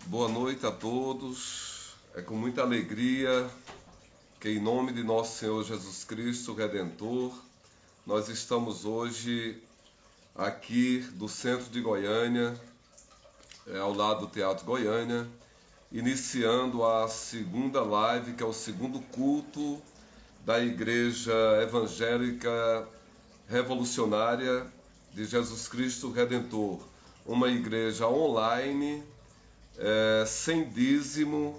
Boa noite a todos. É com muita alegria que, em nome de nosso Senhor Jesus Cristo Redentor, nós estamos hoje aqui do centro de Goiânia, ao lado do Teatro Goiânia, iniciando a segunda live, que é o segundo culto da Igreja Evangélica Revolucionária de Jesus Cristo Redentor, uma igreja online, sem dízimo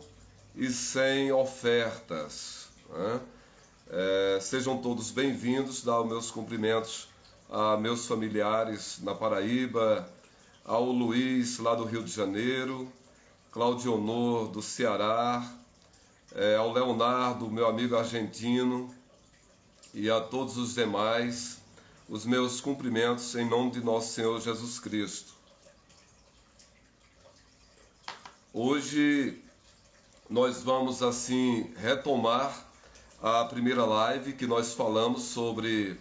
e sem ofertas, né? Sejam todos bem-vindos, dá os meus cumprimentos a meus familiares na Paraíba, ao Luiz lá do Rio de Janeiro, Claudionor do Ceará, ao Leonardo, meu amigo argentino, e a todos os demais, os meus cumprimentos em nome de nosso Senhor Jesus Cristo. Hoje nós vamos assim retomar a primeira live que nós falamos sobre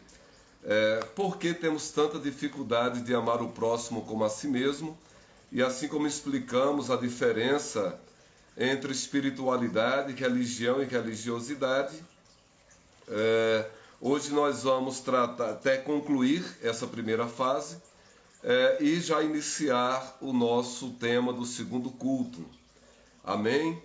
por que temos tanta dificuldade de amar o próximo como a si mesmo, e assim como explicamos a diferença entre espiritualidade, religião e religiosidade, hoje nós vamos tratar, até concluir essa primeira fase, e já iniciar o nosso tema do segundo culto. Amém?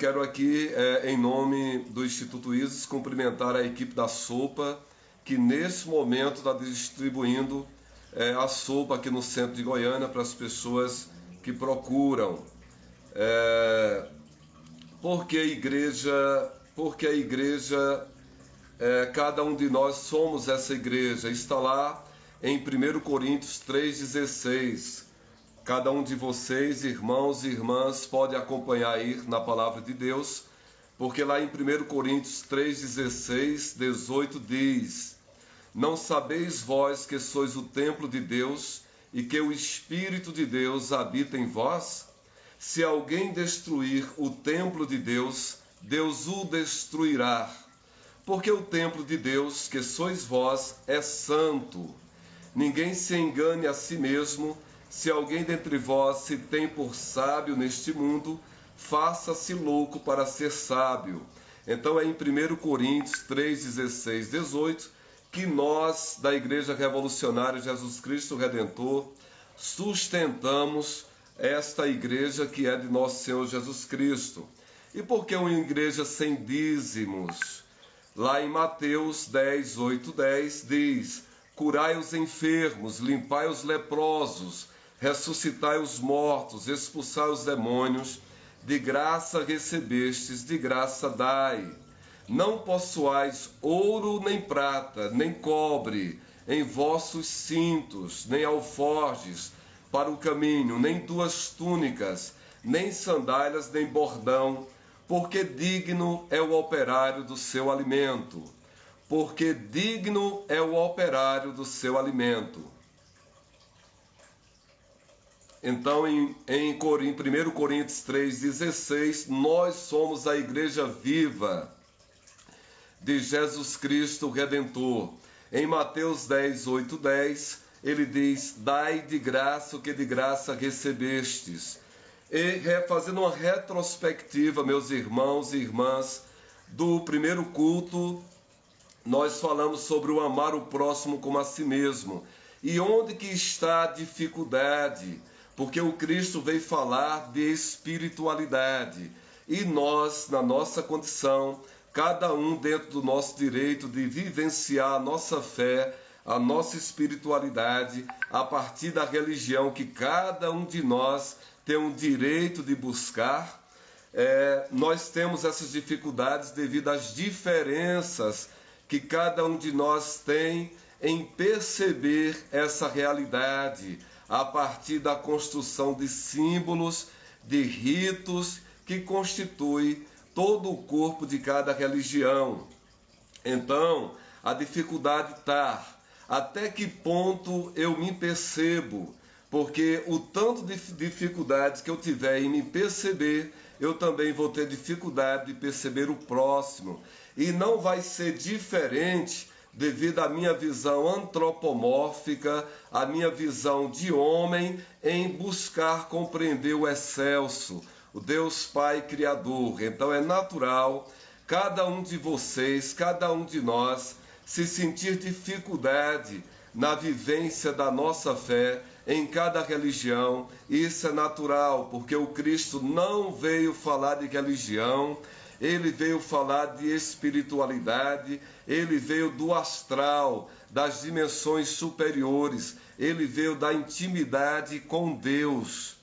Quero aqui, em nome do Instituto ISIS, cumprimentar a equipe da sopa, que nesse momento está distribuindo a sopa aqui no centro de Goiânia para as pessoas que procuram. Porque a igreja, cada um de nós somos essa igreja, está lá em 1 Coríntios 3,16. Cada um de vocês, irmãos e irmãs, pode acompanhar aí na palavra de Deus, porque lá em 1 Coríntios 3,16, 18 diz: Não sabeis vós que sois o templo de Deus e que o Espírito de Deus habita em vós? Se alguém destruir o templo de Deus, Deus o destruirá. Porque o templo de Deus, que sois vós, é santo. Ninguém se engane a si mesmo. Se alguém dentre vós se tem por sábio neste mundo, faça-se louco para ser sábio. Então é em 1 Coríntios 3, 16, 18, que nós, da Igreja Revolucionária Jesus Cristo Redentor, sustentamos esta igreja que é de nosso Senhor Jesus Cristo. E por que uma igreja sem dízimos? Lá em Mateus 10, 8, 10 diz: Curai os enfermos, limpai os leprosos, ressuscitai os mortos, expulsai os demônios, de graça recebestes, de graça dai. Não possuais ouro nem prata, nem cobre em vossos cintos, nem alforjes para o caminho, nem 2 túnicas, nem sandálias, nem bordão, porque digno é o operário do seu alimento. Porque digno é o operário do seu alimento. Então, em 1 Coríntios 3,16, nós somos a igreja viva de Jesus Cristo Redentor. Em Mateus 10, 8, 10, ele diz: Dai de graça o que de graça recebestes. E fazendo uma retrospectiva, meus irmãos e irmãs, do primeiro culto, nós falamos sobre o amar o próximo como a si mesmo. E onde que está a dificuldade? Porque o Cristo veio falar de espiritualidade. E nós, na nossa condição, cada um dentro do nosso direito de vivenciar a nossa fé, a nossa espiritualidade, a partir da religião que cada um de nós tem o direito de buscar, nós temos essas dificuldades devido às diferenças que cada um de nós tem em perceber essa realidade a partir da construção de símbolos, de ritos que constitui todo o corpo de cada religião. Então, a dificuldade está até que ponto eu me percebo, porque o tanto de dificuldades que eu tiver em me perceber, eu também vou ter dificuldade de perceber o próximo. E não vai ser diferente devido à minha visão antropomórfica, à minha visão de homem, em buscar compreender o excelso, o Deus Pai Criador. Então é natural cada um de vocês, cada um de nós, se sentir dificuldade na vivência da nossa fé em cada religião. Isso é natural, porque o Cristo não veio falar de religião, ele veio falar de espiritualidade, ele veio do astral, das dimensões superiores, ele veio da intimidade com Deus.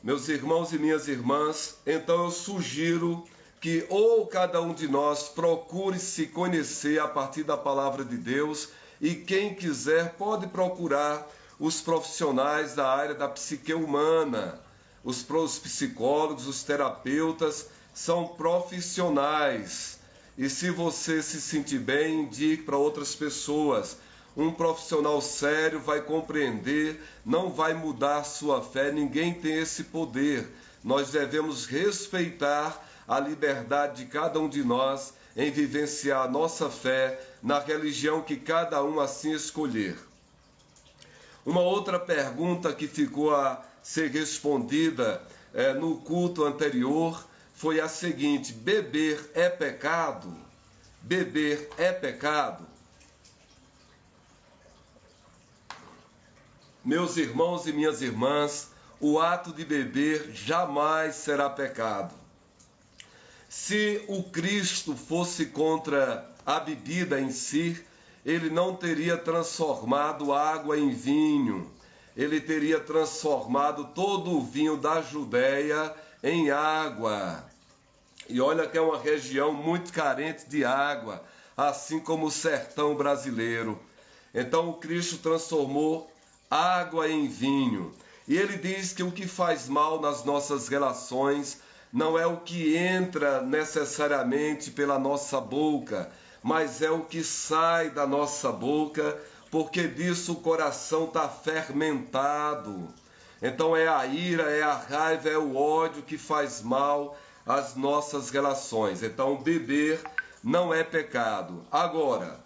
Meus irmãos e minhas irmãs, então eu sugiro que ou cada um de nós procure se conhecer a partir da palavra de Deus, e quem quiser pode procurar os profissionais da área da psique humana, os psicólogos, os terapeutas, são profissionais. E se você se sentir bem, indique para outras pessoas. Um profissional sério vai compreender, não vai mudar a sua fé, ninguém tem esse poder. Nós devemos respeitar a liberdade de cada um de nós em vivenciar a nossa fé na religião que cada um assim escolher. Uma outra pergunta que ficou a ser respondida no culto anterior foi a seguinte: beber é pecado? Beber é pecado? Meus irmãos e minhas irmãs, o ato de beber jamais será pecado. Se o Cristo fosse contra a bebida em si, ele não teria transformado água em vinho, ele teria transformado todo o vinho da Judéia em água. E olha que é uma região muito carente de água, assim como o sertão brasileiro. Então o Cristo transformou água em vinho. E ele diz que o que faz mal nas nossas relações não é o que entra necessariamente pela nossa boca, mas é o que sai da nossa boca, porque disso o coração está fermentado. Então é a ira, é a raiva, é o ódio que faz mal às nossas relações. Então beber não é pecado. Agora,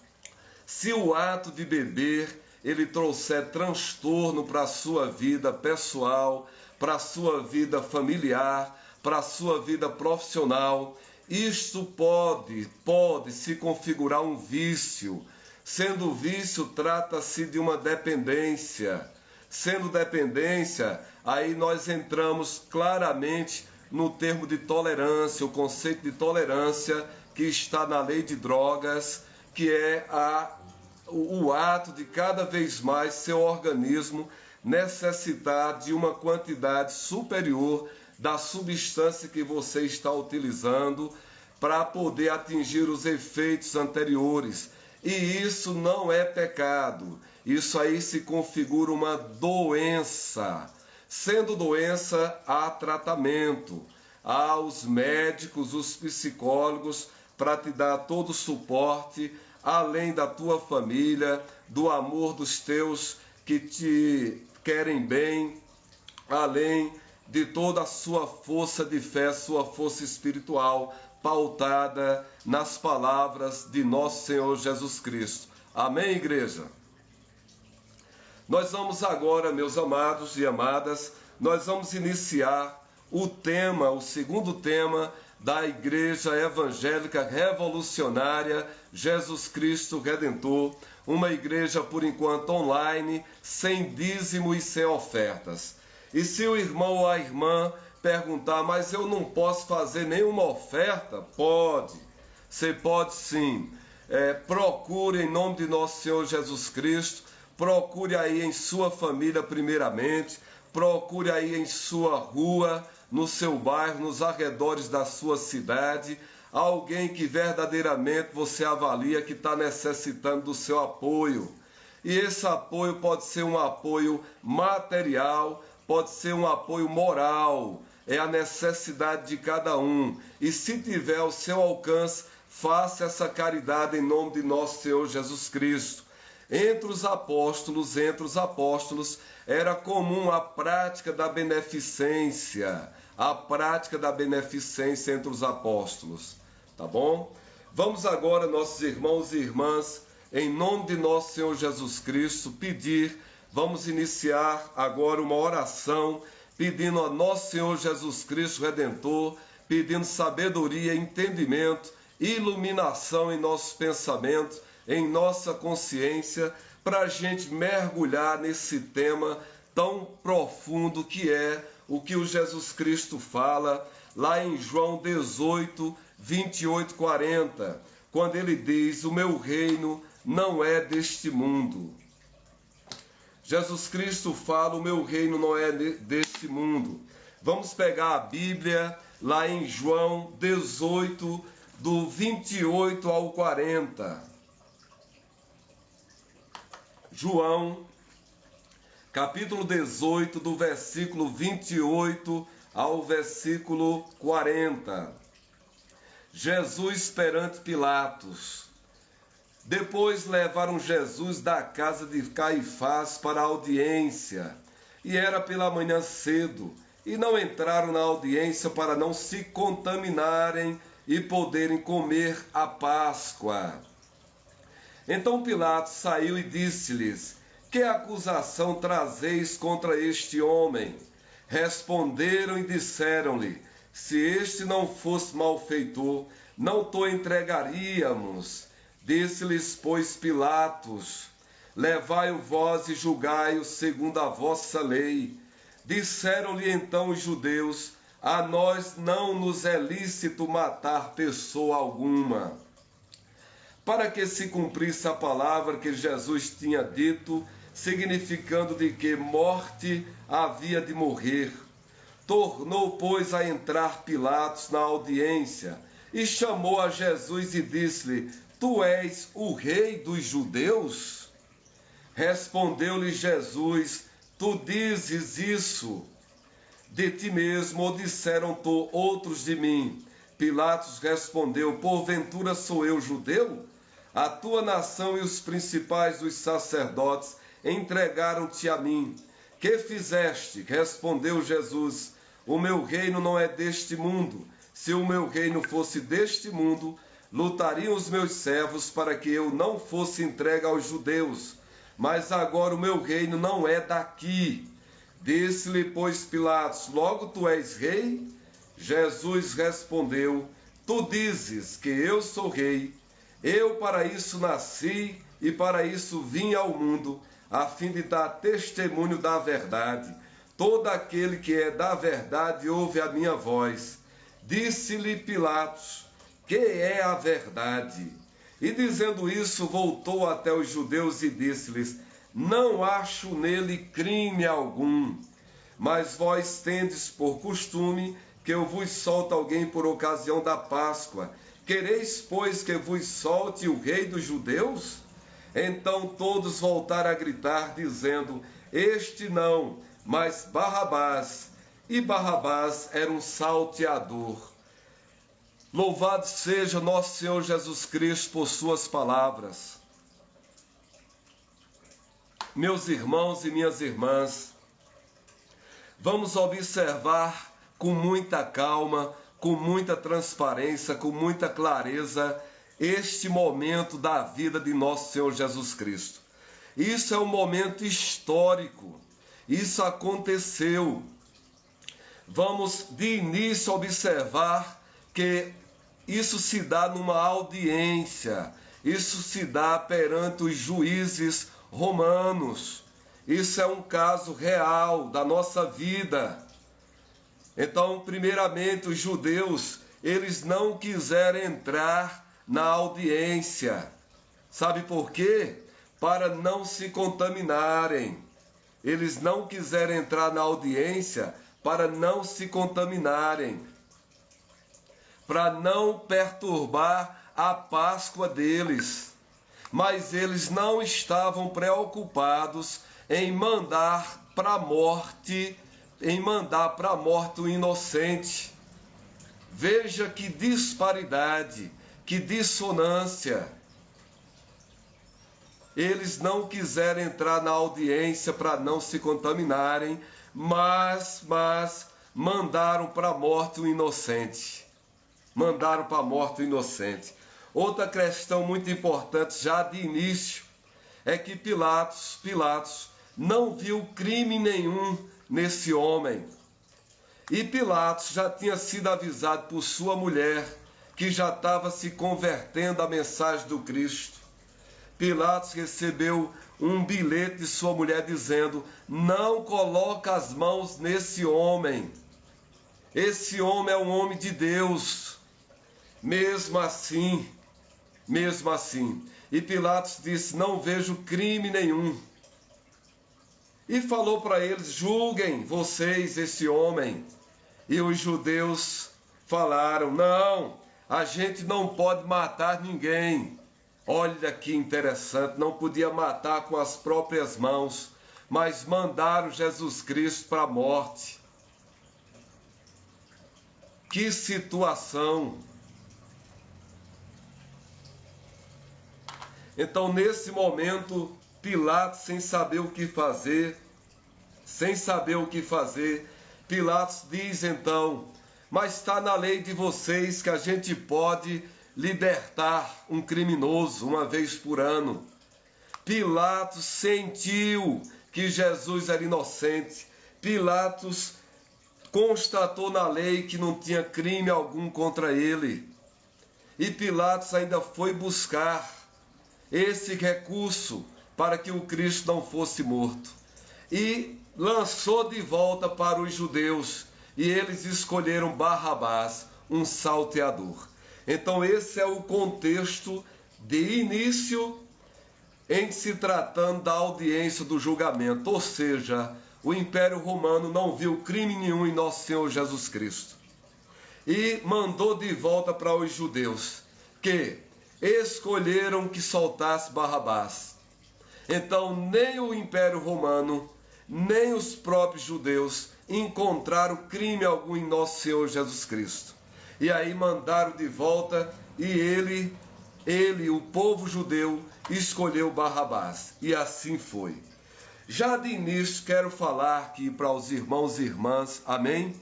se o ato de beber ele trouxer transtorno para a sua vida pessoal, para a sua vida familiar, para a sua vida profissional, isto pode se configurar um vício. Sendo vício, trata-se de uma dependência. Sendo dependência, aí nós entramos claramente no termo de tolerância, o conceito de tolerância que está na lei de drogas, que é o ato de cada vez mais seu organismo necessitar de uma quantidade superior da substância que você está utilizando para poder atingir os efeitos anteriores. E isso não é pecado. Isso aí se configura uma doença. Sendo doença, há tratamento. Há os médicos, os psicólogos para te dar todo o suporte, além da tua família, do amor dos teus que te querem bem, além de toda a sua força de fé, sua força espiritual, pautada nas palavras de nosso Senhor Jesus Cristo. Amém, igreja? Nós vamos agora, meus amados e amadas, nós vamos iniciar o segundo tema da Igreja Evangélica Revolucionária Jesus Cristo Redentor, uma igreja por enquanto online, sem dízimo e sem ofertas. E se o irmão ou a irmã perguntar, mas eu não posso fazer nenhuma oferta? Pode, você pode sim. Procure em nome de nosso Senhor Jesus Cristo, procure aí em sua família primeiramente, procure aí em sua rua, no seu bairro, nos arredores da sua cidade, alguém que verdadeiramente você avalia que está necessitando do seu apoio. E esse apoio pode ser um apoio material, pode ser um apoio moral, é a necessidade de cada um. E se tiver ao seu alcance, faça essa caridade em nome de nosso Senhor Jesus Cristo. Entre os apóstolos, era comum a prática da beneficência entre os apóstolos, tá bom? Vamos agora, nossos irmãos e irmãs, em nome de nosso Senhor Jesus Cristo, vamos iniciar agora uma oração, pedindo a nosso Senhor Jesus Cristo Redentor, pedindo sabedoria, entendimento, iluminação em nossos pensamentos, em nossa consciência, para a gente mergulhar nesse tema tão profundo que é o que o Jesus Cristo fala lá em João 18, 28, 40, quando ele diz: o meu reino não é deste mundo. Jesus Cristo fala: o meu reino não é deste mundo. Vamos pegar a Bíblia lá em João 18, do 28 ao 40. João, capítulo 18, do versículo 28 ao versículo 40. Jesus perante Pilatos. Depois levaram Jesus da casa de Caifás para a audiência, e era pela manhã cedo, e não entraram na audiência para não se contaminarem e poderem comer a Páscoa. Então Pilatos saiu e disse-lhes: que acusação trazeis contra este homem? Responderam e disseram-lhe: se este não fosse malfeitor, não te entregaríamos. Disse-lhes, pois, Pilatos: levai-o vós e julgai-o segundo a vossa lei. Disseram-lhe então os judeus: a nós não nos é lícito matar pessoa alguma. Para que se cumprisse a palavra que Jesus tinha dito, significando de que morte havia de morrer. Tornou, pois, a entrar Pilatos na audiência, e chamou a Jesus e disse-lhe: tu és o rei dos judeus? Respondeu-lhe Jesus: tu dizes isso de ti mesmo, ou disseram outros de mim? Pilatos respondeu: porventura sou eu judeu? A tua nação e os principais dos sacerdotes entregaram-te a mim. Que fizeste? Respondeu Jesus: o meu reino não é deste mundo. Se o meu reino fosse deste mundo, lutariam os meus servos para que eu não fosse entregue aos judeus. Mas agora o meu reino não é daqui. Disse-lhe, pois, Pilatos: logo tu és rei? Jesus respondeu: tu dizes que eu sou rei. Eu para isso nasci e para isso vim ao mundo, a fim de dar testemunho da verdade. Todo aquele que é da verdade ouve a minha voz. Disse-lhe Pilatos: que é a verdade? E dizendo isso, voltou até os judeus e disse-lhes: não acho nele crime algum. Mas vós tendes por costume que eu vos solte alguém por ocasião da Páscoa. Quereis, pois, que vos solte o rei dos judeus? Então todos voltaram a gritar, dizendo: este não, mas Barrabás. E Barrabás era um salteador. Louvado seja nosso Senhor Jesus Cristo por suas palavras. Meus irmãos e minhas irmãs, vamos observar com muita calma, com muita transparência, com muita clareza, este momento da vida de nosso Senhor Jesus Cristo. Isso é um momento histórico, isso aconteceu. Vamos de início observar que isso se dá numa audiência, isso se dá perante os juízes romanos. Isso é um caso real da nossa vida. Então, primeiramente, os judeus, eles não quiseram entrar na audiência. Sabe por quê? Para não se contaminarem. Eles não quiseram entrar na audiência para não se contaminarem, para não perturbar a Páscoa deles. Mas eles não estavam preocupados em mandar para a morte o inocente. Veja que disparidade, que dissonância. Eles não quiseram entrar na audiência para não se contaminarem, mas mandaram para a morte o inocente. Mandaram para a morte o inocente. Outra questão muito importante, já de início, é que Pilatos não viu crime nenhum nesse homem. E Pilatos já tinha sido avisado por sua mulher, que já estava se convertendo à mensagem do Cristo. Pilatos recebeu um bilhete de sua mulher dizendo: não coloca as mãos nesse homem. Esse homem é um homem de Deus. Mesmo assim. E Pilatos disse: não vejo crime nenhum. E falou para eles: julguem vocês esse homem. E os judeus falaram: não, a gente não pode matar ninguém. Olha que interessante, não podia matar com as próprias mãos, mas mandaram Jesus Cristo para a morte. Que situação! Então, nesse momento, Pilatos, sem saber o que fazer, Pilatos diz então: mas está na lei de vocês que a gente pode libertar um criminoso uma vez por ano. Pilatos sentiu que Jesus era inocente. Pilatos constatou na lei que não tinha crime algum contra ele. E Pilatos ainda foi buscar esse recurso para que o Cristo não fosse morto. E lançou de volta para os judeus. E eles escolheram Barrabás, um salteador. Então esse é o contexto de início em se tratando da audiência do julgamento. Ou seja, o Império Romano não viu crime nenhum em nosso Senhor Jesus Cristo. E mandou de volta para os judeus, que escolheram que soltasse Barrabás. Então nem o Império Romano, nem os próprios judeus encontraram crime algum em nosso Senhor Jesus Cristo. E aí mandaram de volta e ele, o povo judeu, escolheu Barrabás. E assim foi. Já de início quero falar aqui para os irmãos e irmãs, amém?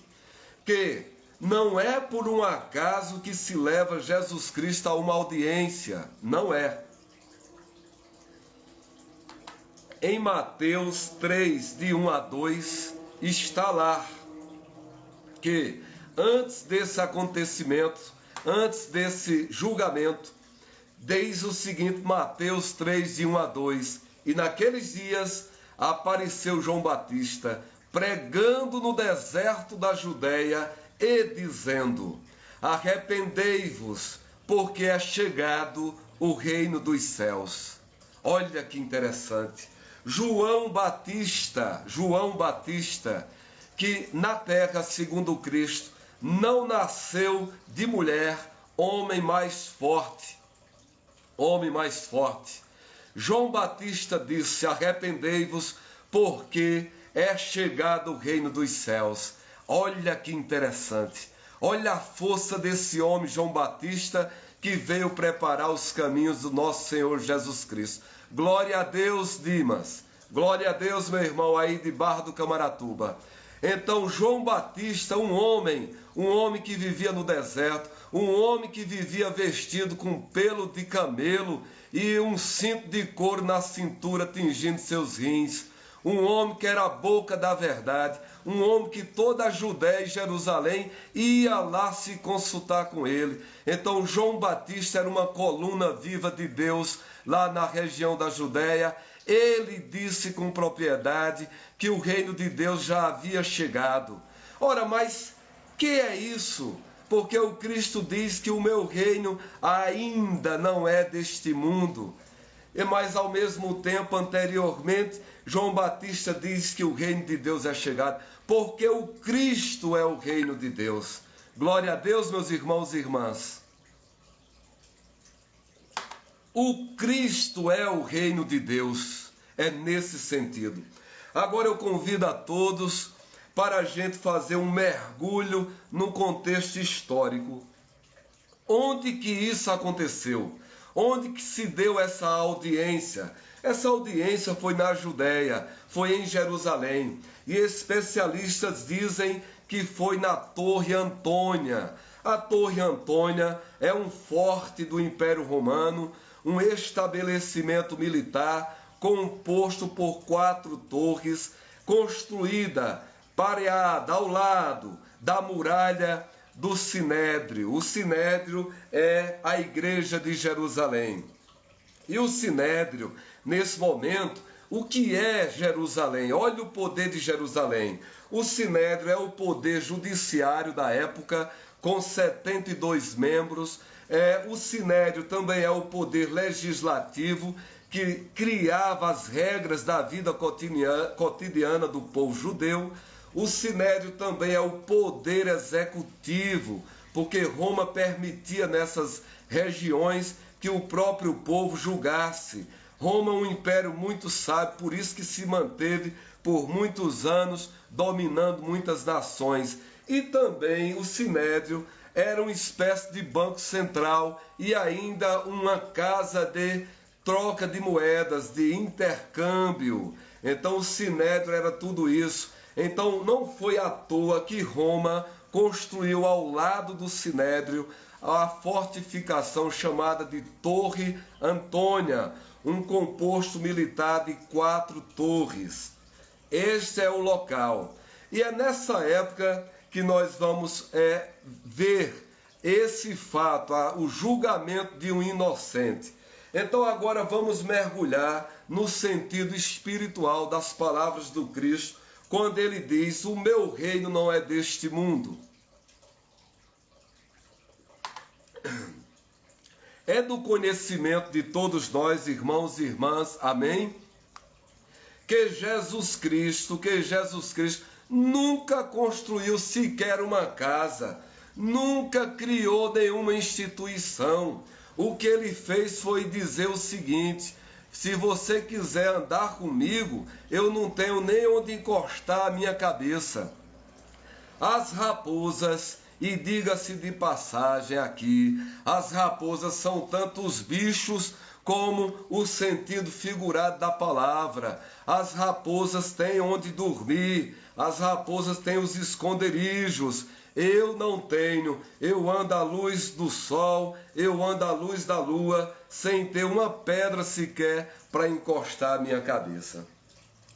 Que não é por um acaso que se leva Jesus Cristo a uma audiência, não é. Em Mateus 3, de 1 a 2, está lá que antes desse acontecimento, antes desse julgamento, diz o seguinte, Mateus 3, de 1 a 2, e naqueles dias apareceu João Batista, pregando no deserto da Judeia e dizendo: arrependei-vos, porque é chegado o reino dos céus. Olha que interessante. João Batista, que na terra, segundo Cristo, não nasceu de mulher, homem mais forte. João Batista disse: arrependei-vos, porque é chegado o reino dos céus. Olha que interessante. Olha a força desse homem, João Batista, que veio preparar os caminhos do nosso Senhor Jesus Cristo. Glória a Deus, Dimas. Glória a Deus, meu irmão, aí de Barra do Camaratuba. Então, João Batista, um homem que vivia no deserto, um homem que vivia vestido com pelo de camelo e um cinto de couro na cintura tingindo seus rins. Um homem que era a boca da verdade, um homem que toda a Judéia e Jerusalém ia lá se consultar com ele. Então João Batista era uma coluna viva de Deus lá na região da Judéia. Ele disse com propriedade que o reino de Deus já havia chegado. Ora, mas que é isso? Porque o Cristo diz que o meu reino ainda não é deste mundo. Mas ao mesmo tempo, anteriormente, João Batista diz que o reino de Deus é chegado, porque o Cristo é o reino de Deus. Glória a Deus, meus irmãos e irmãs. O Cristo é o reino de Deus, é nesse sentido. Agora eu convido a todos para a gente fazer um mergulho no contexto histórico. Onde que isso aconteceu? Onde que se deu essa audiência? Essa audiência foi na Judéia, foi em Jerusalém. E especialistas dizem que foi na Torre Antônia. A Torre Antônia é um forte do Império Romano, um estabelecimento militar composto por 4 torres, construída pareada ao lado da muralha do Sinédrio. O Sinédrio é a Igreja de Jerusalém. E o Sinédrio, nesse momento, o que é Jerusalém? Olha o poder de Jerusalém. O Sinédrio é o poder judiciário da época, com 72 membros. O Sinédrio também é o poder legislativo, que criava as regras da vida cotidiana do povo judeu. O Sinédrio também é o poder executivo, porque Roma permitia nessas regiões que o próprio povo julgasse. Roma é um império muito sábio, por isso que se manteve por muitos anos, dominando muitas nações. E também o Sinédrio era uma espécie de banco central e ainda uma casa de troca de moedas, de intercâmbio. Então o Sinédrio era tudo isso. Então não foi à toa que Roma construiu ao lado do Sinédrio a fortificação chamada de Torre Antônia, um composto militar de 4 torres. Este é o local. E é nessa época que nós vamos ver esse fato, o julgamento de um inocente. Então agora vamos mergulhar no sentido espiritual das palavras do Cristo, quando ele diz: o meu reino não é deste mundo. É do conhecimento de todos nós, irmãos e irmãs, amém? Que Jesus Cristo nunca construiu sequer uma casa, nunca criou nenhuma instituição. O que ele fez foi dizer o seguinte: se você quiser andar comigo, eu não tenho nem onde encostar a minha cabeça. As raposas, e diga-se de passagem aqui, as raposas são tanto os bichos como o sentido figurado da palavra. As raposas têm onde dormir, as raposas têm os esconderijos. Eu não tenho, eu ando à luz do sol, eu ando à luz da lua, sem ter uma pedra sequer para encostar a minha cabeça.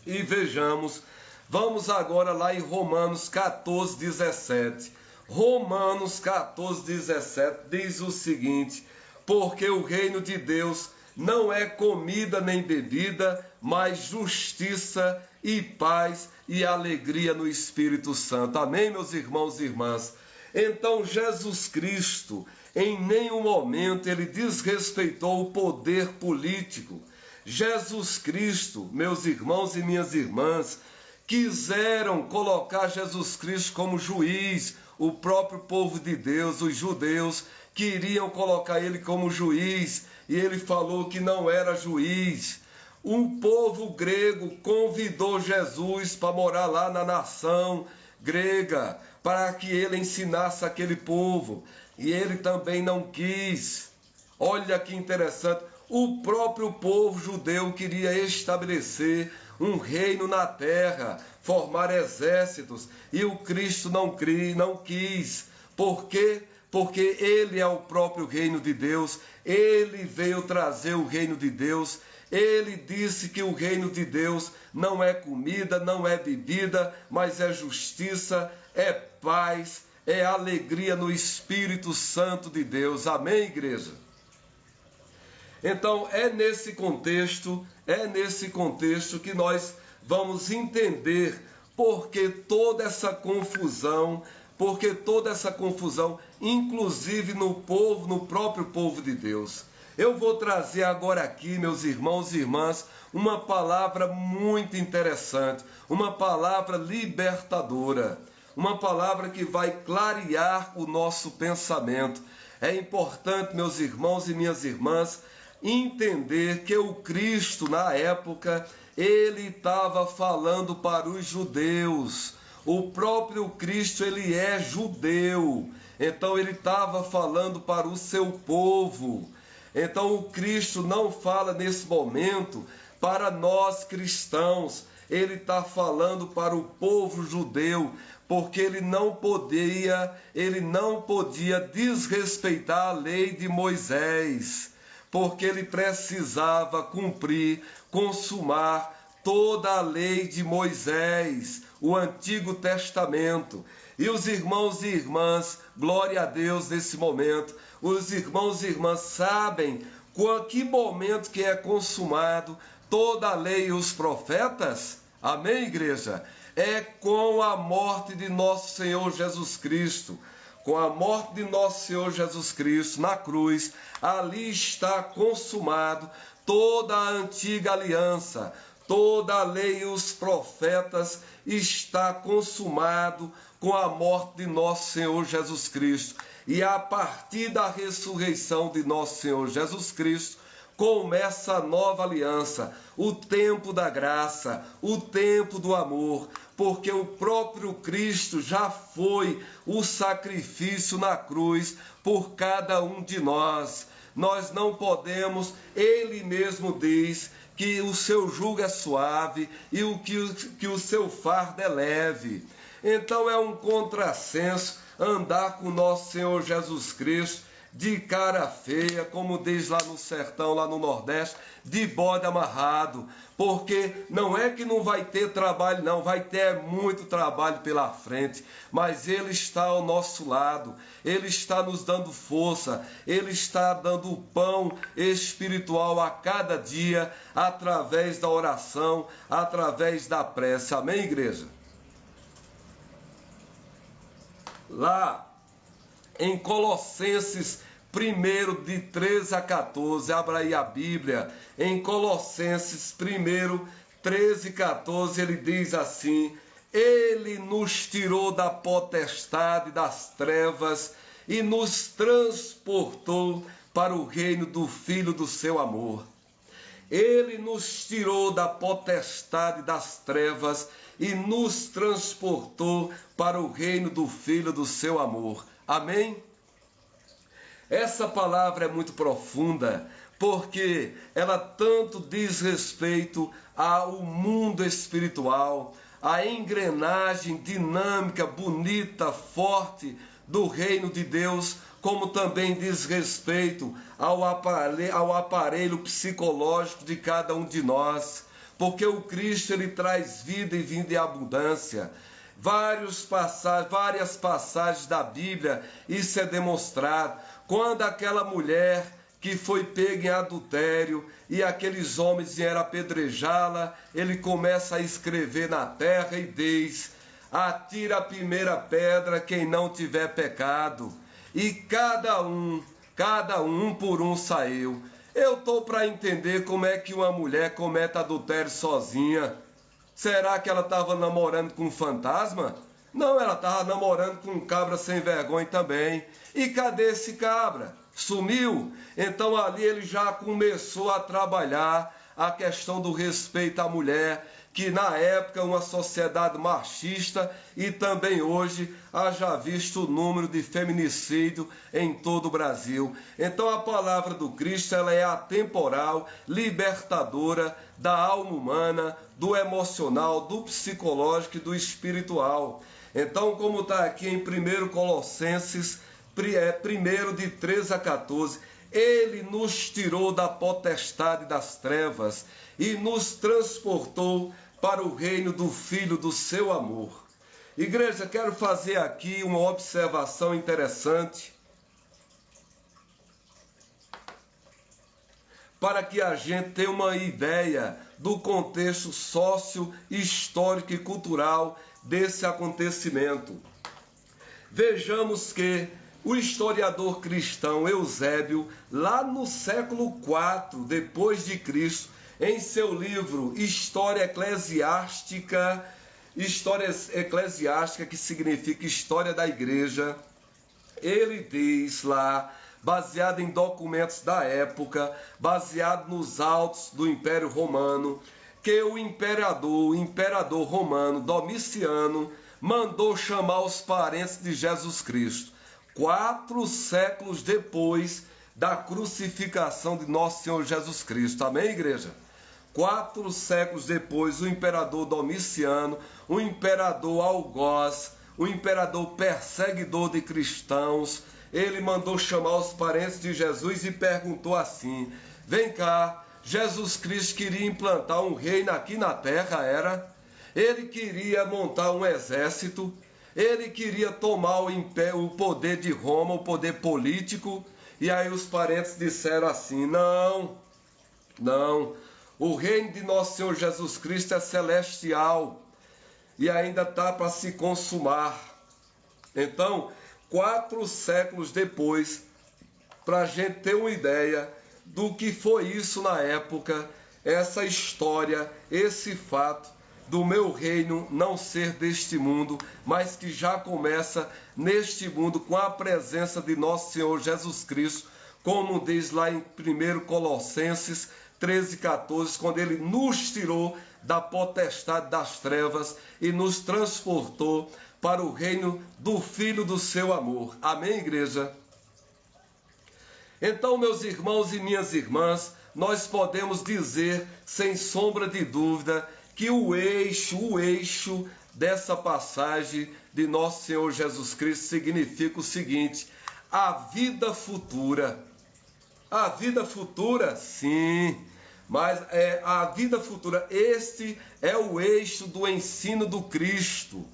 E vejamos, vamos agora lá em Romanos 14, 17. Romanos 14, 17 diz o seguinte: porque o reino de Deus não é comida nem bebida, mas justiça e paz e alegria no Espírito Santo. Amém, meus irmãos e irmãs? Então Jesus Cristo, em nenhum momento ele desrespeitou o poder político. Jesus Cristo, meus irmãos e minhas irmãs, quiseram colocar Jesus Cristo como juiz. O próprio povo de Deus, os judeus, queriam colocar ele como juiz, e ele falou que não era juiz. Um povo grego convidou Jesus para morar lá na nação grega, para que ele ensinasse aquele povo, e ele também não quis. Olha que interessante, o próprio povo judeu queria estabelecer um reino na terra, formar exércitos, e o Cristo não quis. Por quê? Porque ele é o próprio reino de Deus, ele veio trazer o reino de Deus. Ele disse que o reino de Deus não é comida, não é bebida, mas é justiça, é paz, é alegria no Espírito Santo de Deus. Amém, igreja? Então é nesse contexto que nós vamos entender por que toda essa confusão, inclusive no próprio povo de Deus. Eu vou trazer agora aqui, meus irmãos e irmãs, uma palavra muito interessante, uma palavra libertadora, uma palavra que vai clarear o nosso pensamento. É importante, meus irmãos e minhas irmãs, entender que o Cristo, na época, ele estava falando para os judeus. O próprio Cristo, ele é judeu, então ele estava falando para o seu povo. Então o Cristo não fala nesse momento para nós cristãos, ele está falando para o povo judeu, porque ele não podia desrespeitar a lei de Moisés, porque ele precisava cumprir, consumar toda a lei de Moisés, o Antigo Testamento. E os irmãos e irmãs, glória a Deus nesse momento, os irmãos e irmãs sabem que momento que é consumado toda a lei e os profetas? Amém, igreja? É com a morte de nosso Senhor Jesus Cristo. Com a morte de nosso Senhor Jesus Cristo na cruz, ali está consumado toda a antiga aliança, toda a lei e os profetas está consumado com a morte de nosso Senhor Jesus Cristo. E a partir da ressurreição de nosso Senhor Jesus Cristo, começa a nova aliança, o tempo da graça, o tempo do amor, porque o próprio Cristo já foi o sacrifício na cruz por cada um de nós. Nós não podemos, ele mesmo diz que o seu jugo é suave e que o seu fardo é leve. Então é um contrassenso andar com nosso Senhor Jesus Cristo de cara feia, como diz lá no sertão, lá no Nordeste, de bode amarrado, porque não é que não vai ter trabalho, não, vai ter muito trabalho pela frente, mas Ele está ao nosso lado, Ele está nos dando força, Ele está dando o pão espiritual a cada dia, através da oração, através da prece. Amém, igreja? Lá em Colossenses 1, de 13 a 14, abra aí a Bíblia, em Colossenses 1, 13 e 14, ele diz assim: Ele nos tirou da potestade das trevas e nos transportou para o reino do Filho do seu amor. Ele nos tirou da potestade das trevas e nos transportou para o reino do Filho do seu amor. Amém? Essa palavra é muito profunda, porque ela tanto diz respeito ao mundo espiritual, à engrenagem dinâmica, bonita, forte do reino de Deus, como também diz respeito ao aparelho psicológico de cada um de nós, porque o Cristo ele traz vida e vida em abundância. Várias passagens da Bíblia, isso é demonstrado. Quando aquela mulher que foi pega em adultério e aqueles homens vieram apedrejá-la, ele começa a escrever na terra e diz: atira a primeira pedra quem não tiver pecado. E cada um por um saiu. Eu estou para entender como é que uma mulher comete adultério sozinha. Será que ela estava namorando com um fantasma? Não, ela estava namorando com um cabra sem vergonha também. E cadê esse cabra? Sumiu? Então ali ele já começou a trabalhar a questão do respeito à mulher, que na época uma sociedade machista e também hoje haja visto o número de feminicídio em todo o Brasil. Então a palavra do Cristo ela é atemporal, libertadora da alma humana, do emocional, do psicológico e do espiritual. Então, como está aqui em 1 Colossenses 1, de 13 a 14, Ele nos tirou da potestade das trevas e nos transportou para o reino do Filho do seu amor. Igreja, quero fazer aqui uma observação interessante para que a gente tenha uma ideia do contexto sócio-histórico e cultural desse acontecimento. Vejamos que o historiador cristão Eusébio, lá no século IV depois de Cristo, em seu livro História Eclesiástica, que significa História da Igreja, ele diz lá, baseado em documentos da época, baseado nos autos do Império Romano, que o imperador romano Domiciano mandou chamar os parentes de Jesus Cristo, 4 séculos depois da crucificação de nosso Senhor Jesus Cristo. Amém, igreja? 4 séculos depois, o imperador Domiciano, o imperador Algoz, o imperador perseguidor de cristãos, ele mandou chamar os parentes de Jesus e perguntou assim: vem cá, Jesus Cristo queria implantar um reino aqui na terra, era? Ele queria montar um exército, ele queria tomar o poder de Roma, o poder político. E aí os parentes disseram assim: não, o reino de nosso Senhor Jesus Cristo é celestial e ainda está para se consumar. Então, 4 séculos depois, para a gente ter uma ideia do que foi isso na época, essa história, esse fato do meu reino não ser deste mundo, mas que já começa neste mundo com a presença de nosso Senhor Jesus Cristo, como diz lá em 1 Colossenses 13,14, quando ele nos tirou da potestade das trevas e nos transportou para o reino do Filho do seu amor. Amém, igreja? Então, meus irmãos e minhas irmãs, nós podemos dizer, sem sombra de dúvida, que o eixo dessa passagem de nosso Senhor Jesus Cristo significa o seguinte: a vida futura. A vida futura, sim, mas a vida futura, este é o eixo do ensino do Cristo.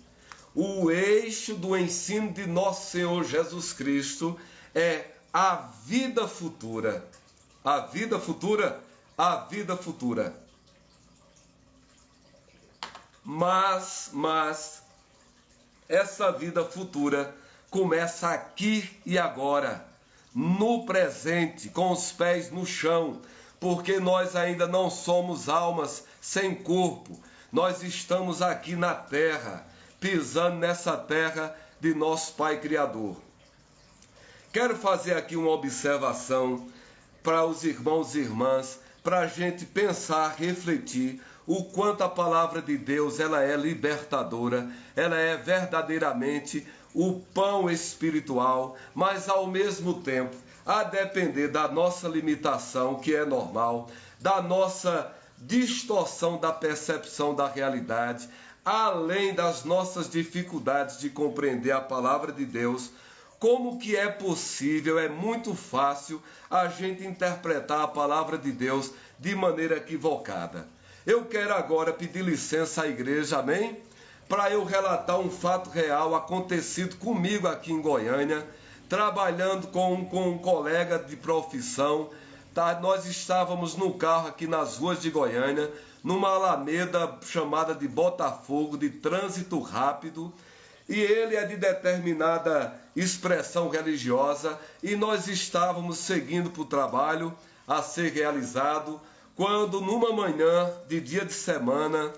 O eixo do ensino de nosso Senhor Jesus Cristo é a vida futura. A vida futura, a vida futura. Mas essa vida futura começa aqui e agora, no presente, com os pés no chão, porque nós ainda não somos almas sem corpo. Nós estamos aqui na terra, pisando nessa terra de nosso Pai Criador. Quero fazer aqui uma observação para os irmãos e irmãs, para a gente pensar, refletir o quanto a palavra de Deus ela é libertadora, ela é verdadeiramente o pão espiritual, mas ao mesmo tempo, a depender da nossa limitação, que é normal, da nossa distorção da percepção da realidade, além das nossas dificuldades de compreender a palavra de Deus, como que é possível, é muito fácil a gente interpretar a palavra de Deus de maneira equivocada. Eu quero agora pedir licença à igreja, amém? Para eu relatar um fato real acontecido comigo aqui em Goiânia, trabalhando com um colega de profissão. Tá? Nós estávamos no carro aqui nas ruas de Goiânia, numa alameda chamada de Botafogo, de trânsito rápido, e ele é de determinada expressão religiosa, e nós estávamos seguindo para o trabalho a ser realizado, quando numa manhã de dia de semana,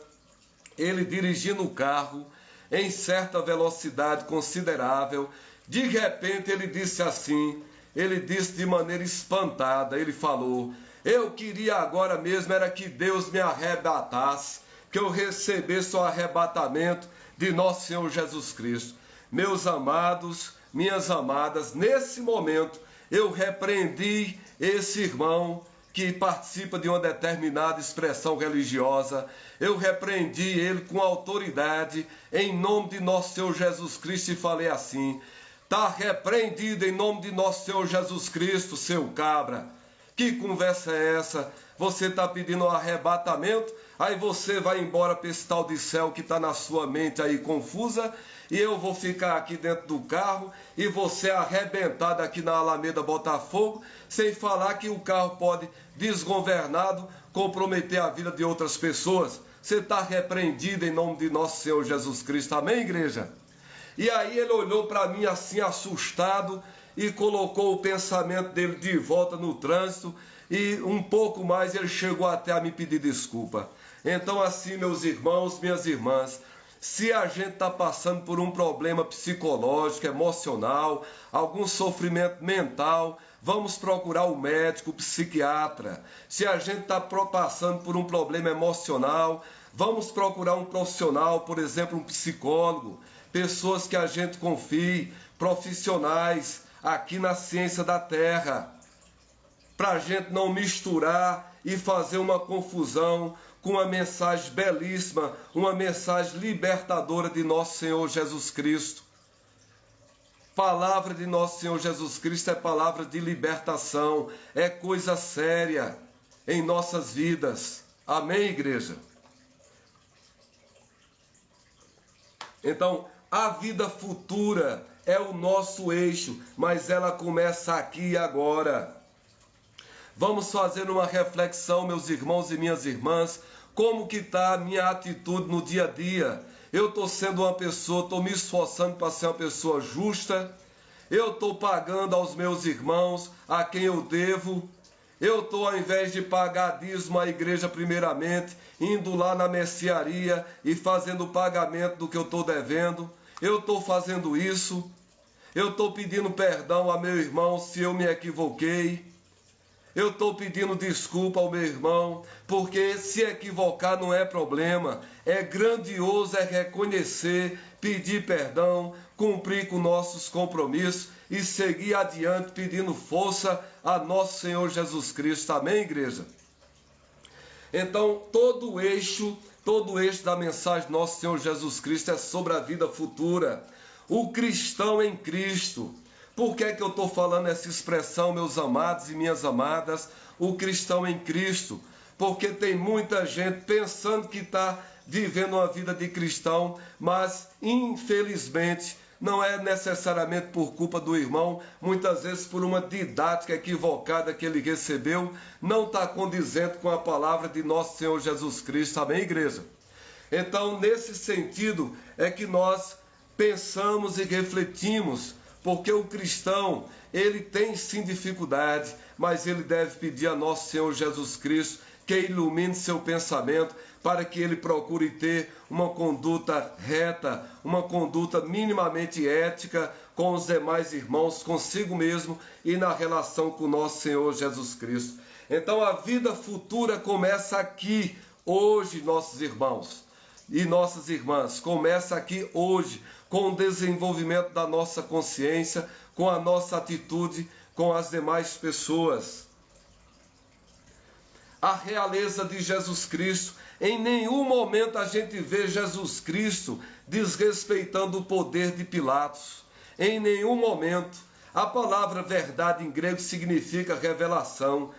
ele dirigindo o carro em certa velocidade considerável, de repente ele disse assim, ele disse de maneira espantada, ele falou: eu queria agora mesmo era que Deus me arrebatasse, que eu recebesse o arrebatamento de nosso Senhor Jesus Cristo. Meus amados, minhas amadas, nesse momento eu repreendi esse irmão que participa de uma determinada expressão religiosa, eu repreendi ele com autoridade, em nome de nosso Senhor Jesus Cristo, e falei assim: está repreendido em nome de nosso Senhor Jesus Cristo, seu cabra. Que conversa é essa? Você está pedindo um arrebatamento, aí você vai embora para esse tal de céu que está na sua mente aí confusa, e eu vou ficar aqui dentro do carro e você arrebentado aqui na Alameda Botafogo, sem falar que o carro pode, desgovernado, comprometer a vida de outras pessoas. Você está repreendido em nome de nosso Senhor Jesus Cristo. Amém, igreja? E aí ele olhou para mim assim assustado e colocou o pensamento dele de volta no trânsito, e um pouco mais ele chegou até a me pedir desculpa. Então assim, meus irmãos, minhas irmãs, se a gente está passando por um problema psicológico, emocional, algum sofrimento mental, vamos procurar o médico, o psiquiatra. Se a gente está passando por um problema emocional, vamos procurar um profissional, por exemplo, um psicólogo, pessoas que a gente confie, profissionais aqui na ciência da terra, para a gente não misturar e fazer uma confusão com uma mensagem belíssima, uma mensagem libertadora de nosso Senhor Jesus Cristo. Palavra de nosso Senhor Jesus Cristo é palavra de libertação, é coisa séria em nossas vidas. Amém, igreja? Então, a vida futura é o nosso eixo, mas ela começa aqui e agora. Vamos fazer uma reflexão, meus irmãos e minhas irmãs, como que está a minha atitude no dia a dia. Eu estou sendo uma pessoa, estou me esforçando para ser uma pessoa justa, eu estou pagando aos meus irmãos a quem eu devo, eu estou, ao invés de pagar dízimo à igreja primeiramente, indo lá na mercearia e fazendo o pagamento do que eu estou devendo. Eu estou fazendo isso, eu estou pedindo perdão a meu irmão se eu me equivoquei. Eu estou pedindo desculpa ao meu irmão, porque se equivocar não é problema. É grandioso, é reconhecer, pedir perdão, cumprir com nossos compromissos e seguir adiante pedindo força a nosso Senhor Jesus Cristo. Amém, igreja? Então, todo o eixo da mensagem do nosso Senhor Jesus Cristo é sobre a vida futura. O cristão em Cristo. Por que é que eu estou falando essa expressão, meus amados e minhas amadas? O cristão em Cristo. Porque tem muita gente pensando que está vivendo uma vida de cristão, mas infelizmente não é necessariamente por culpa do irmão, muitas vezes por uma didática equivocada que ele recebeu, não está condizente com a palavra de nosso Senhor Jesus Cristo. Amém, igreja? Então, nesse sentido, é que nós pensamos e refletimos, porque o cristão, ele tem sim dificuldade, mas ele deve pedir a nosso Senhor Jesus Cristo que ilumine seu pensamento, para que ele procure ter uma conduta reta, uma conduta minimamente ética com os demais irmãos, consigo mesmo e na relação com o nosso Senhor Jesus Cristo. Então a vida futura começa aqui, hoje, nossos irmãos e nossas irmãs. Começa aqui hoje, com o desenvolvimento da nossa consciência, com a nossa atitude com as demais pessoas. A realeza de Jesus Cristo, em nenhum momento a gente vê Jesus Cristo desrespeitando o poder de Pilatos. Em nenhum momento. A palavra verdade em grego significa revelação.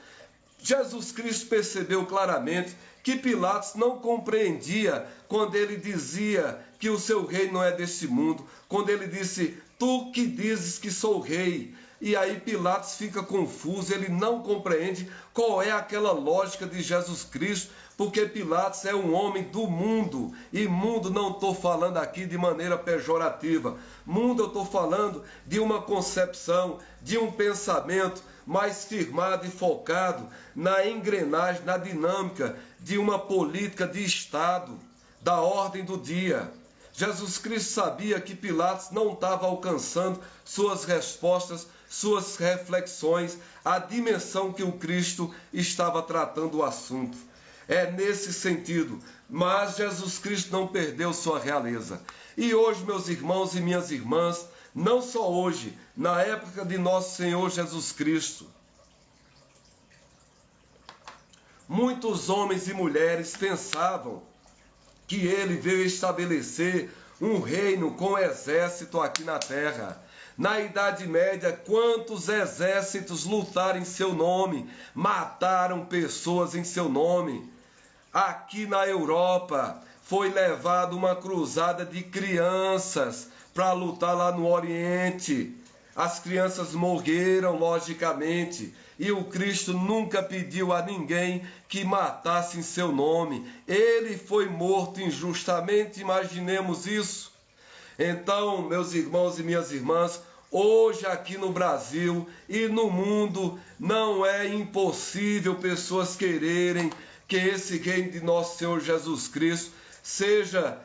Jesus Cristo percebeu claramente que Pilatos não compreendia quando ele dizia que o seu reino não é deste mundo, quando ele disse, tu que dizes que sou rei. E aí Pilatos fica confuso, ele não compreende qual é aquela lógica de Jesus Cristo, porque Pilatos é um homem do mundo, e mundo não estou falando aqui de maneira pejorativa, mundo eu estou falando de uma concepção, de um pensamento mais firmado e focado na engrenagem, na dinâmica de uma política de Estado, da ordem do dia. Jesus Cristo sabia que Pilatos não estava alcançando suas respostas, suas reflexões, a dimensão que o Cristo estava tratando o assunto. É nesse sentido, mas Jesus Cristo não perdeu sua realeza. E hoje, meus irmãos e minhas irmãs, não só hoje, na época de nosso Senhor Jesus Cristo, muitos homens e mulheres pensavam que ele veio estabelecer um reino com exército aqui na terra. Na Idade Média, quantos exércitos lutaram em seu nome, mataram pessoas em seu nome. Aqui na Europa, foi levada uma cruzada de crianças para lutar lá no Oriente. As crianças morreram, logicamente, e o Cristo nunca pediu a ninguém que matasse em seu nome. Ele foi morto injustamente, imaginemos isso. Então, meus irmãos e minhas irmãs, hoje aqui no Brasil e no mundo, não é impossível pessoas quererem que esse reino de nosso Senhor Jesus Cristo seja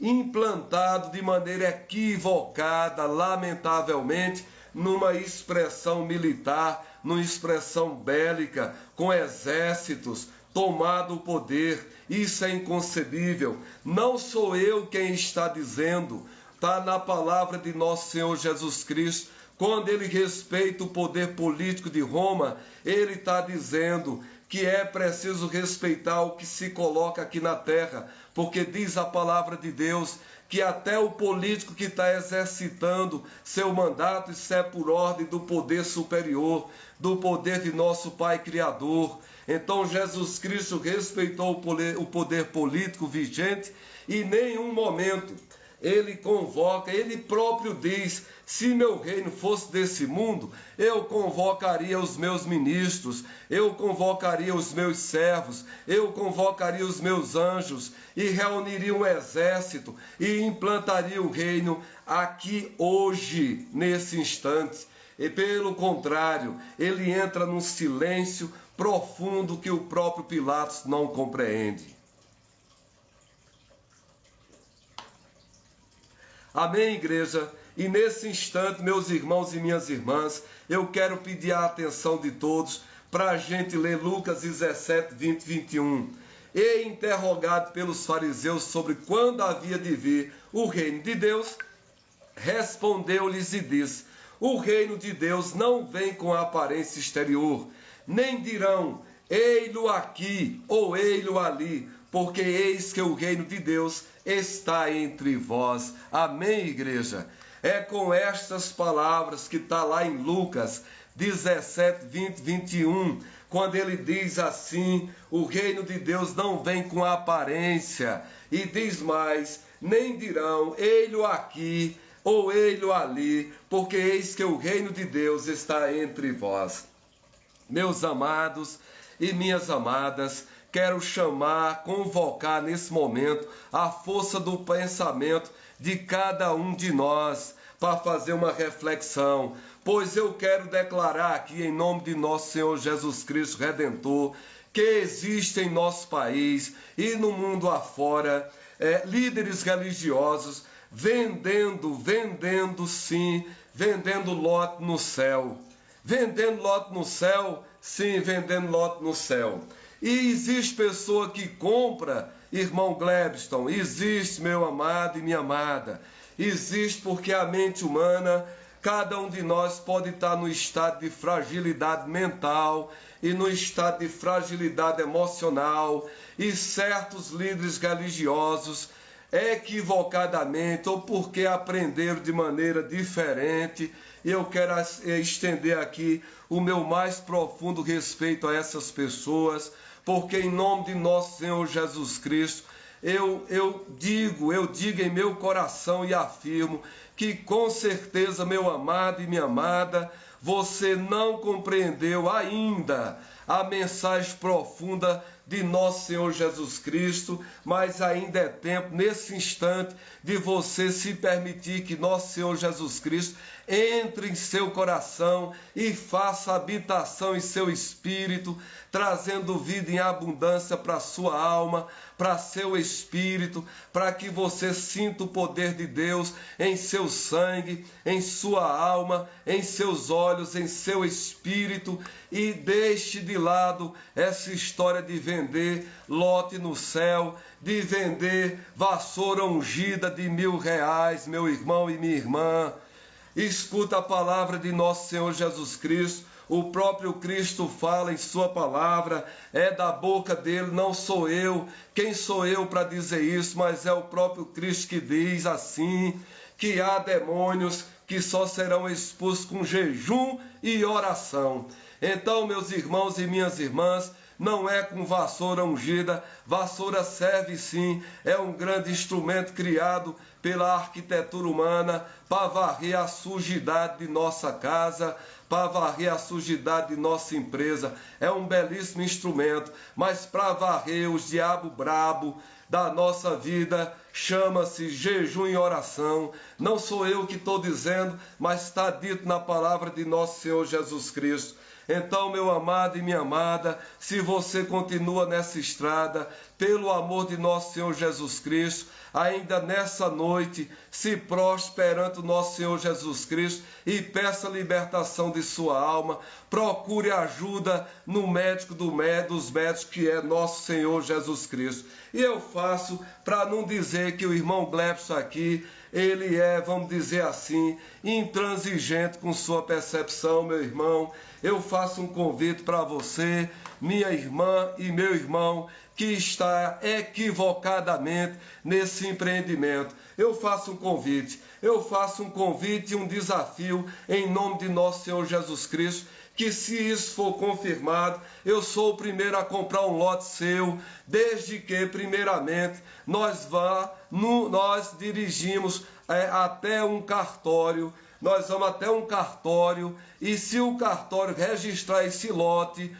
implantado de maneira equivocada, lamentavelmente, numa expressão militar, numa expressão bélica, com exércitos, tomado o poder. Isso é inconcebível. Não sou eu quem está dizendo, está na palavra de nosso Senhor Jesus Cristo. Quando ele respeita o poder político de Roma, ele está dizendo que é preciso respeitar o que se coloca aqui na terra, porque diz a palavra de Deus que até o político que está exercitando seu mandato, isso é por ordem do poder superior, do poder de nosso Pai Criador. Então Jesus Cristo respeitou o poder político vigente e em nenhum momento ele convoca, ele próprio diz: se meu reino fosse desse mundo, eu convocaria os meus ministros, eu convocaria os meus servos, eu convocaria os meus anjos e reuniria um exército e implantaria o reino aqui hoje, nesse instante. E pelo contrário, ele entra num silêncio profundo que o próprio Pilatos não compreende. Amém, igreja? E nesse instante, meus irmãos e minhas irmãs, eu quero pedir a atenção de todos para a gente ler Lucas 17, 20 e 21. E interrogado pelos fariseus sobre quando havia de vir o reino de Deus, respondeu-lhes e disse: o reino de Deus não vem com a aparência exterior, nem dirão, ei-lo aqui ou ei-lo ali, porque eis que o reino de Deus está entre vós. Amém, igreja? É com estas palavras que está lá em Lucas 17, 20, 21, quando ele diz assim: o reino de Deus não vem com aparência, e diz mais, nem dirão, ei-lo aqui ou ei-lo ali, porque eis que o reino de Deus está entre vós. Meus amados e minhas amadas, quero chamar, convocar nesse momento a força do pensamento de cada um de nós para fazer uma reflexão, pois eu quero declarar aqui em nome de nosso Senhor Jesus Cristo Redentor, que existe em nosso país e no mundo afora, líderes religiosos vendendo lote no céu. Vendendo lote no céu, sim, vendendo lote no céu. E existe pessoa que compra, irmão Glebston, existe, meu amado e minha amada, existe porque a mente humana, cada um de nós pode estar no estado de fragilidade mental e no estado de fragilidade emocional, e certos líderes religiosos, equivocadamente ou porque aprenderam de maneira diferente, eu quero estender aqui o meu mais profundo respeito a essas pessoas, porque em nome de nosso Senhor Jesus Cristo, eu digo em meu coração e afirmo que com certeza, meu amado e minha amada, você não compreendeu ainda a mensagem profunda de nosso Senhor Jesus Cristo, mas ainda é tempo, nesse instante, de você se permitir que nosso Senhor Jesus Cristo entre em seu coração e faça habitação em seu espírito, trazendo vida em abundância para a sua alma, para seu espírito, para que você sinta o poder de Deus em seu sangue, em sua alma, em seus olhos, em seu espírito, e deixe de lado essa história de vender lote no céu, de vender vassoura ungida de R$1.000, meu irmão e minha irmã. Escuta a palavra de nosso Senhor Jesus Cristo. O próprio Cristo fala em sua palavra, é da boca dele, não sou eu. Quem sou eu para dizer isso? Mas é o próprio Cristo que diz assim, que há demônios que só serão expulsos com jejum e oração. Então, meus irmãos e minhas irmãs, não é com vassoura ungida, vassoura serve sim, é um grande instrumento criado pela arquitetura humana para varrer a sujidade de nossa casa, para varrer a sujidade de nossa empresa. É um belíssimo instrumento, mas para varrer os diabo brabo da nossa vida, chama-se jejum e oração. Não sou eu que estou dizendo, mas está dito na palavra de nosso Senhor Jesus Cristo. Então, meu amado e minha amada, se você continua nessa estrada, pelo amor de nosso Senhor Jesus Cristo, ainda nessa noite, se prostre perante o nosso Senhor Jesus Cristo e peça a libertação de sua alma. Procure ajuda no médico dos médicos, que é nosso Senhor Jesus Cristo. E eu faço para não dizer que o irmão Glebson aqui ele é, vamos dizer assim, intransigente com sua percepção, meu irmão. Eu faço um convite para você, minha irmã e meu irmão, que está equivocadamente nesse empreendimento. Eu faço um convite e um desafio em nome de nosso Senhor Jesus Cristo, que se isso for confirmado, eu sou o primeiro a comprar um lote seu, desde que, primeiramente, nós dirigimos até um cartório. Nós vamos até um cartório, e se o cartório registrar esse lote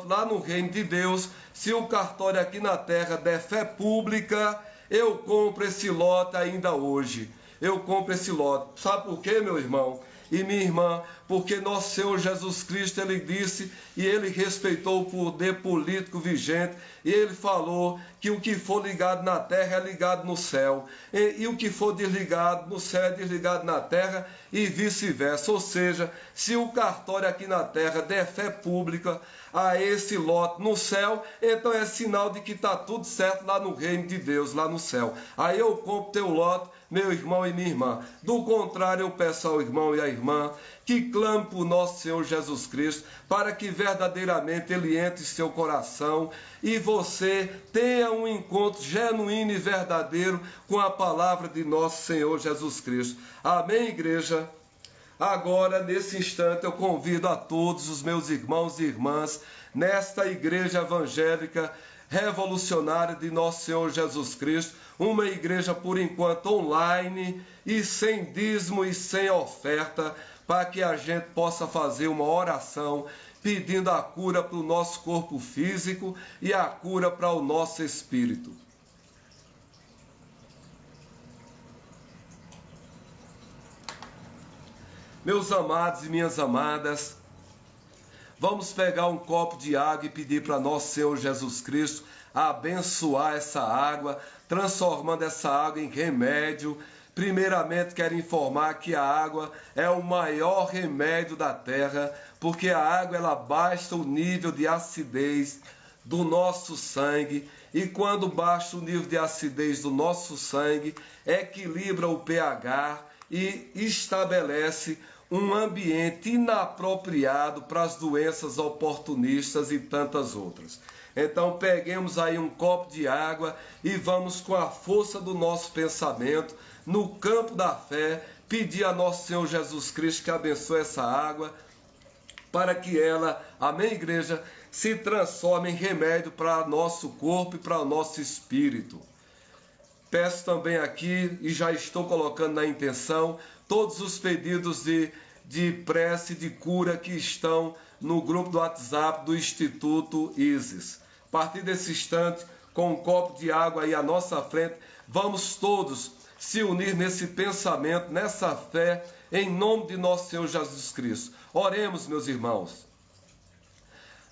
lá no reino de Deus, se o cartório aqui na terra der fé pública, eu compro esse lote ainda hoje. Eu compro esse lote. Sabe por quê, meu irmão e minha irmã? Porque nosso Senhor Jesus Cristo, ele disse, e ele respeitou o poder político vigente, e ele falou que o que for ligado na terra é ligado no céu, e o que for desligado no céu é desligado na terra, e vice-versa. Ou seja, se o cartório aqui na terra der fé pública a esse lote no céu, então é sinal de que está tudo certo lá no reino de Deus, lá no céu. Aí eu compro teu lote, meu irmão e minha irmã. Do contrário, eu peço ao irmão e à irmã que clame por nosso Senhor Jesus Cristo, para que verdadeiramente ele entre em seu coração e você tenha um encontro genuíno e verdadeiro com a palavra de nosso Senhor Jesus Cristo. Amém, igreja? Agora, nesse instante, eu convido a todos os meus irmãos e irmãs nesta igreja evangélica revolucionária de nosso Senhor Jesus Cristo, uma igreja por enquanto online e sem dízimo e sem oferta, para que a gente possa fazer uma oração pedindo a cura para o nosso corpo físico e a cura para o nosso espírito. Meus amados e minhas amadas, vamos pegar um copo de água e pedir para nosso Senhor Jesus Cristo abençoar essa água, transformando essa água em remédio. Primeiramente, quero informar que a água é o maior remédio da terra, porque a água ela baixa o nível de acidez do nosso sangue, e quando baixa o nível de acidez do nosso sangue, equilibra o pH e estabelece um ambiente inapropriado para as doenças oportunistas e tantas outras. Então peguemos aí um copo de água e vamos, com a força do nosso pensamento, no campo da fé, pedir a nosso Senhor Jesus Cristo que abençoe essa água, para que ela, amém, igreja, se transforme em remédio para nosso corpo e para o nosso espírito. Peço também aqui, e já estou colocando na intenção, todos os pedidos de prece, de cura que estão no grupo do WhatsApp do Instituto ISIS. A partir desse instante, com um copo de água aí à nossa frente, vamos todos se unir nesse pensamento, nessa fé, em nome de nosso Senhor Jesus Cristo. Oremos, meus irmãos.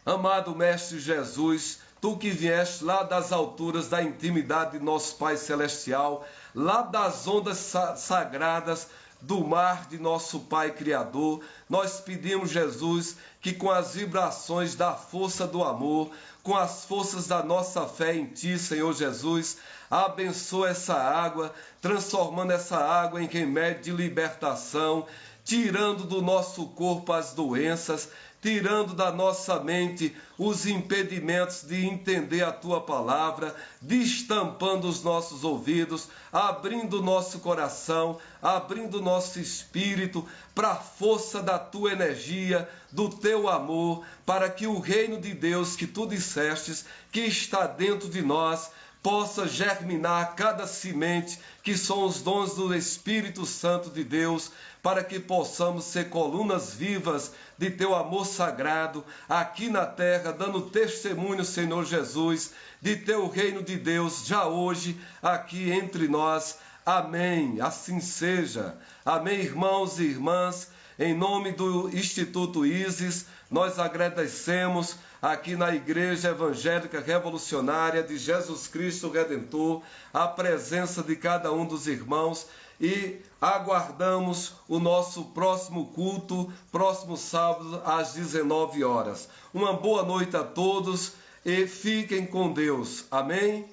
Amado Mestre Jesus, Tu que vieste lá das alturas da intimidade de nosso Pai Celestial, lá das ondas sagradas do mar de nosso Pai Criador, nós pedimos, Jesus, que com as vibrações da força do amor, com as forças da nossa fé em Ti, Senhor Jesus, abençoa essa água, transformando essa água em remédio de libertação, tirando do nosso corpo as doenças, tirando da nossa mente os impedimentos de entender a Tua palavra, destampando os nossos ouvidos, abrindo o nosso coração, abrindo o nosso espírito para a força da Tua energia, do Teu amor, para que o reino de Deus que Tu dissestes, que está dentro de nós, possa germinar cada semente, que são os dons do Espírito Santo de Deus, para que possamos ser colunas vivas de Teu amor sagrado, aqui na terra, dando testemunho, Senhor Jesus, de Teu reino de Deus, já hoje, aqui entre nós. Amém. Assim seja. Amém, irmãos e irmãs. Em nome do Instituto ISIS, nós agradecemos aqui na Igreja Evangélica Revolucionária de Jesus Cristo Redentor a presença de cada um dos irmãos e aguardamos o nosso próximo culto, próximo sábado às 19 horas. Uma boa noite a todos e fiquem com Deus. Amém?